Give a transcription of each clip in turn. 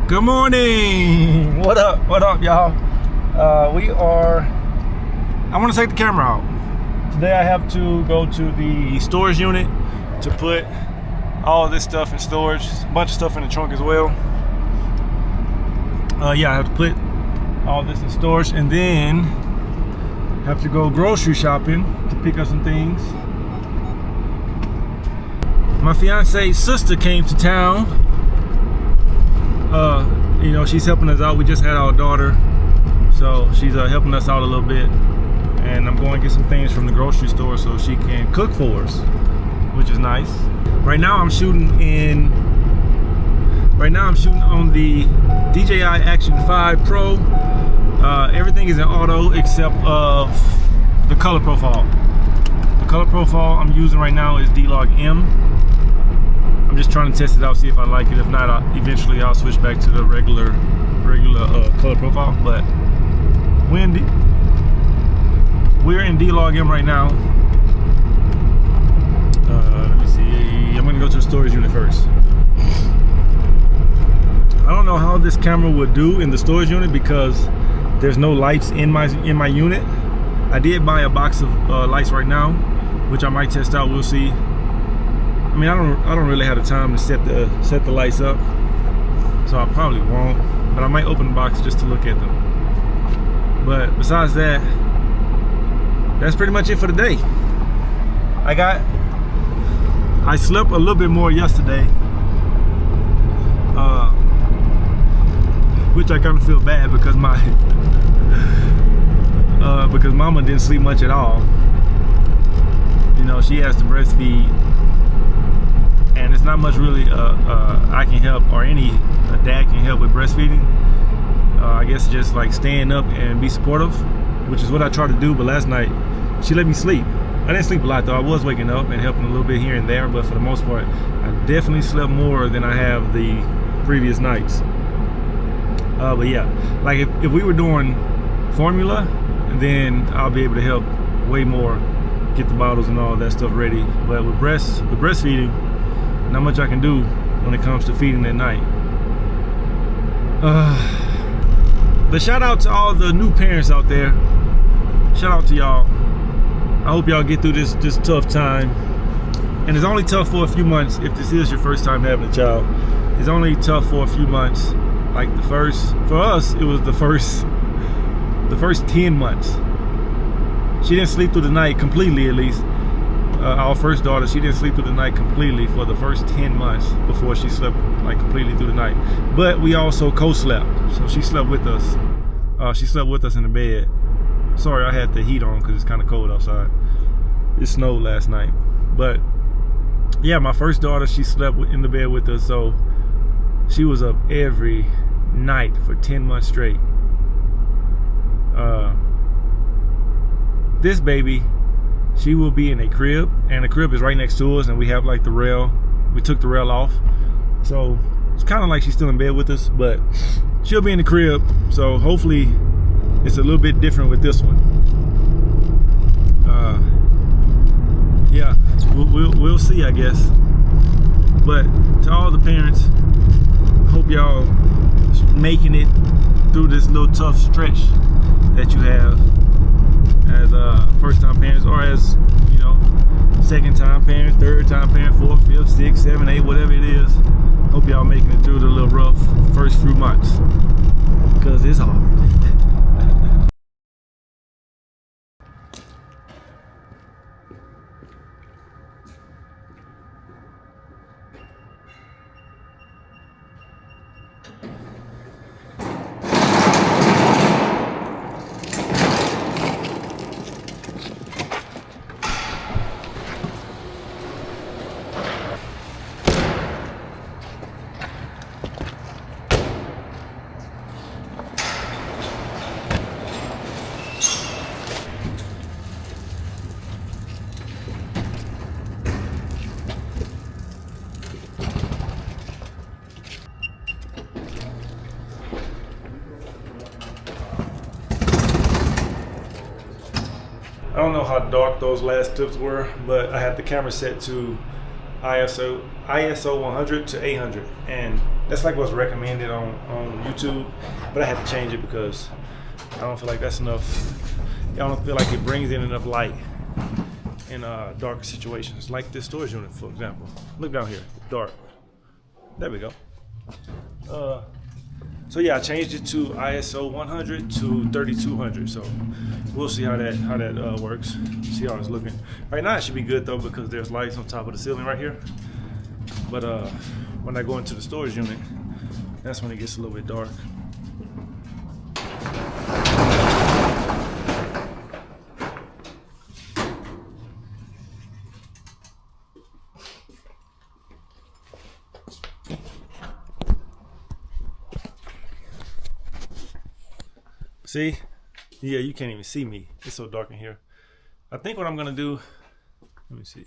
Good morning. What up, y'all? I want to take the camera out. Today I have to go to the storage unit to put all this stuff in storage. A bunch of stuff in the trunk as well. Yeah, I have to put all this in storage and then have to go grocery shopping to pick up some things. My fiance's sister came to town. You know, she's helping us out. We just had our daughter, so she's helping us out a little bit. And I'm going to get some things from the grocery store so she can cook for us, which is nice. Right now I'm shooting on the DJI Action 5 Pro. Everything is in auto except of the color profile. The color profile I'm using right now is D-Log M. I'm just trying to test it out, see if I like it. If not, eventually I'll switch back to the regular color profile. But we're in D-Log M right now. Let me see. I'm gonna go to the storage unit first. I don't know how this camera would do in the storage unit because there's no lights in my unit. I did buy a box of lights right now, which I might test out. We'll see. I mean, I don't really have the time to set the lights up, so I probably won't. But I might open the box just to look at them. But besides that, that's pretty much it for the day. I slept a little bit more yesterday, which I kind of feel bad because because Mama didn't sleep much at all. You know, she has to breastfeed. And it's not much really I can help, or a dad can help with breastfeeding. I guess just like staying up and be supportive, which is what I try to do. But last night she let me sleep. I didn't sleep a lot though. I was waking up and helping a little bit here and there, but for the most part I definitely slept more than I have the previous nights. But yeah, like if we were doing formula, then I'll be able to help way more, get the bottles and all that stuff ready. But with breastfeeding, not much I can do when it comes to feeding at night. But shout out to all the new parents out there. Shout out to y'all. I hope y'all get through this tough time. And it's only tough for a few months if this is your first time having a child. It's only tough for a few months. Like for us, it was the first 10 months. She didn't sleep through the night completely, at least. Our first daughter, she didn't sleep through the night completely for the first 10 months before she slept like completely through the night. But we also co-slept, so she slept with us. She slept with us in the bed. Sorry, I had the heat on because it's kind of cold outside. It snowed last night. But yeah, my first daughter, she slept in the bed with us, so she was up every night for 10 months straight. This baby, she will be in a crib, and the crib is right next to us, and we have like the rail. We took the rail off, so it's kind of like she's still in bed with us, but she'll be in the crib. So hopefully it's a little bit different with this one. Yeah, we'll see, I guess. But to all the parents, hope y'all making it through this little tough stretch that you have as first-time parents, or as, you know, second-time parents, third-time parents, fourth, fifth, sixth, seven, eight, whatever it is. Hope y'all making it through the little rough first few months, because it's hard. I don't know how dark those last clips were, but I had the camera set to ISO 100 to 800, and that's like what's recommended on YouTube. But I had to change it because I don't feel like that's enough. I don't feel like it brings in enough light in darker situations, like this storage unit, for example. Look down here, dark. There we go. So yeah, I changed it to ISO 100 to 3200. So we'll see how that works. See how it's looking. Right now it should be good though because there's lights on top of the ceiling right here. But when I go into the storage unit, that's when it gets a little bit dark. See? Yeah, you can't even see me. It's so dark in here. I think what I'm gonna do, let me see.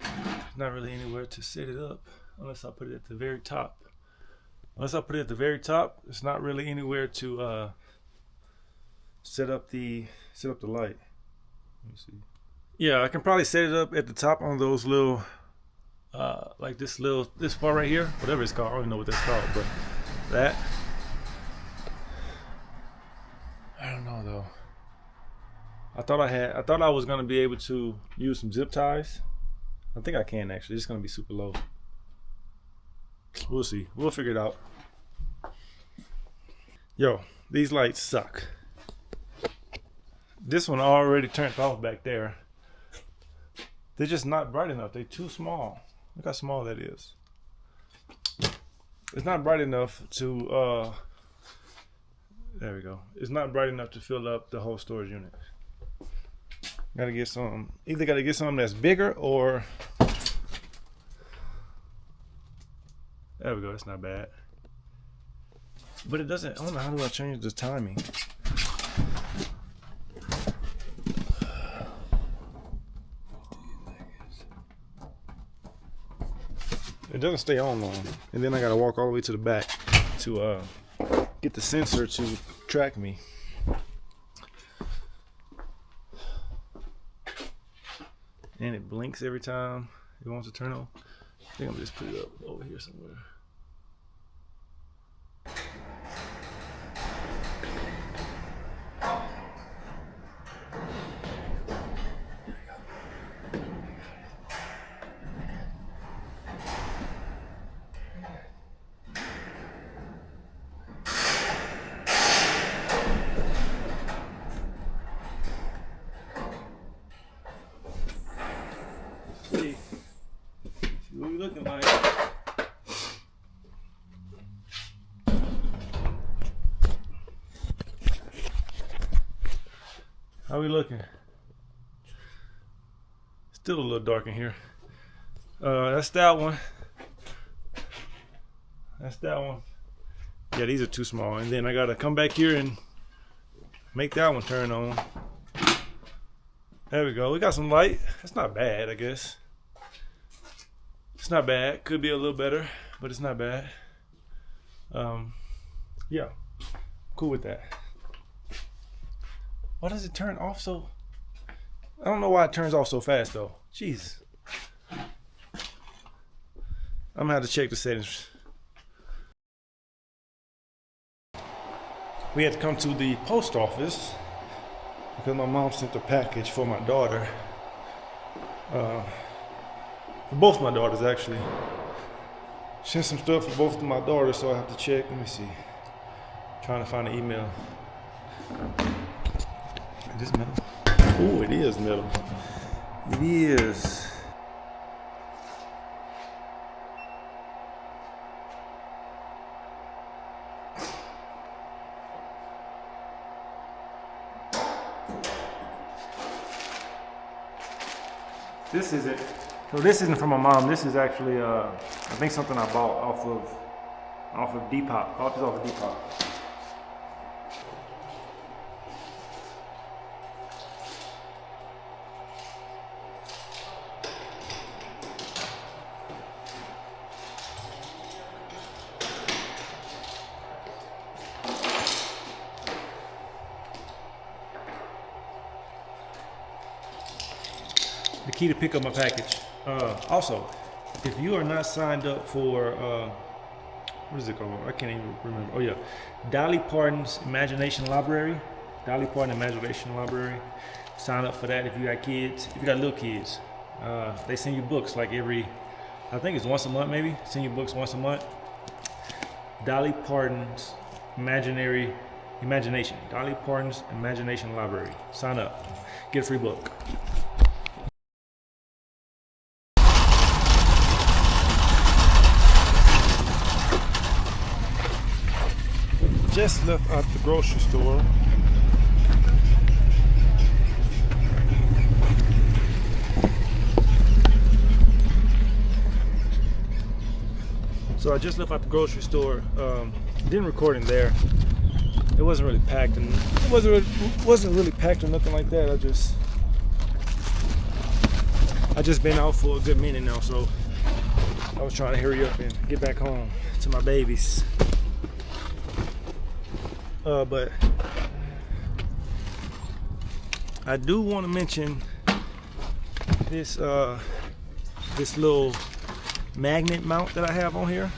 There's not really anywhere to set it up unless I put it at the very top. Unless I put it at the very top, it's not really anywhere to set up the light. Let me see. Yeah, I can probably set it up at the top on those little like this part right here, whatever it's called. I don't even know what that's called, but that. I don't know though. I thought I was gonna be able to use some zip ties. I think I can actually. It's gonna be super low. We'll see. We'll figure it out. Yo, these lights suck. This one already turned off back there. They're just not bright enough. They're too small. Look how small that is. It's not bright enough to there we go. It's not bright enough to fill up the whole storage unit. Gotta get some. Either gotta get something that's bigger or. There we go. It's not bad. But it doesn't. I don't know, how do I change the timing? It doesn't stay on long, and then I gotta walk all the way to the back to get the sensor to track me. And it blinks every time it wants to turn on. I think I'm just put it up over here somewhere. See what we looking like. How we looking? Still a little dark in here. That's that one. That's that one. Yeah, these are too small. And then I gotta come back here and make that one turn on. There we go. We got some light. That's not bad, I guess. It's not bad. Could be a little better, but it's not bad. Yeah, cool with that. Why does it turn off so? I don't know why it turns off so fast though. Jeez. I'm gonna have to check the settings. We had to come to the post office because my mom sent a package for my daughter. For both my daughters actually. Sent some stuff for both of my daughters, so I have to check. Let me see. Trying to find the email. Is this metal? Oh, it is metal. It is. This isn't. So this isn't from my mom. This is actually, I think something I bought off of Depop. Bought this off of Depop. The key to pick up my package. Also, if you are not signed up for what is it called? I can't even remember. Oh yeah, Dolly Parton's Imagination Library. Dolly Parton Imagination Library. Sign up for that if you got kids. If you got little kids, they send you books like every, I think it's once a month maybe. Send you books once a month. Dolly Parton's Imagination. Dolly Parton's Imagination Library. Sign up. Get a free book. Just left out the grocery store. So I just left out the grocery store. Didn't record in there. It wasn't really packed, and it wasn't really packed or nothing like that. I just been out for a good minute now, so I was trying to hurry up and get back home to my babies. But I do want to mention this this little magnet mount that I have on here.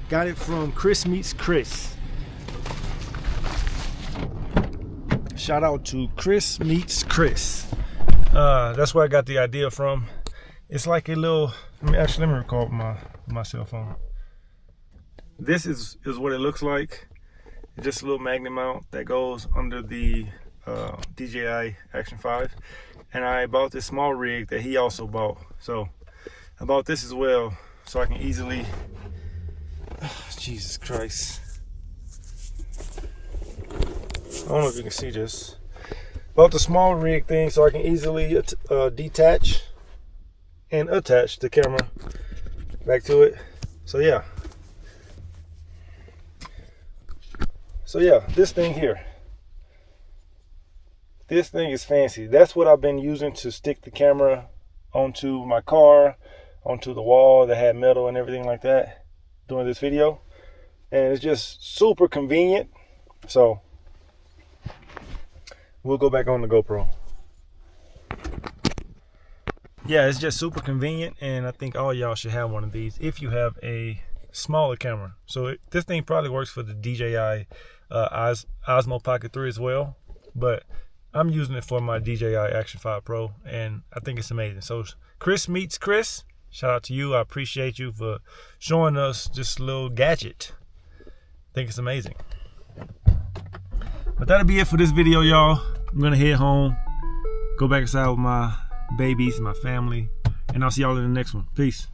Got it from Chris Meets Chris. Shout out to Chris Meets Chris. That's where I got the idea from. It's like a little, let me record my cell phone. This is what it looks like. It's just a little magnet mount that goes under the DJI Action 5. And I bought this small rig that he also bought. So I bought this as well so I can easily, Jesus Christ. I don't know if you can see this. Bought the small rig thing so I can easily detach and attach the camera back to it. So yeah, this thing here, this thing is fancy. That's what I've been using to stick the camera onto my car, onto the wall that had metal and everything like that during this video, and it's just super convenient. So we'll go back on the GoPro. Yeah, it's just super convenient, and I think all y'all should have one of these if you have a smaller camera. So this thing probably works for the DJI Osmo Pocket 3 as well, but I'm using it for my DJI Action 5 Pro, and I think it's amazing. So Chris Meets Chris, shout out to you. I appreciate you for showing us this little gadget. I think it's amazing. But that'll be it for this video, y'all. I'm gonna head home, go back inside with my babies, my family, and I'll see y'all in the next one. Peace.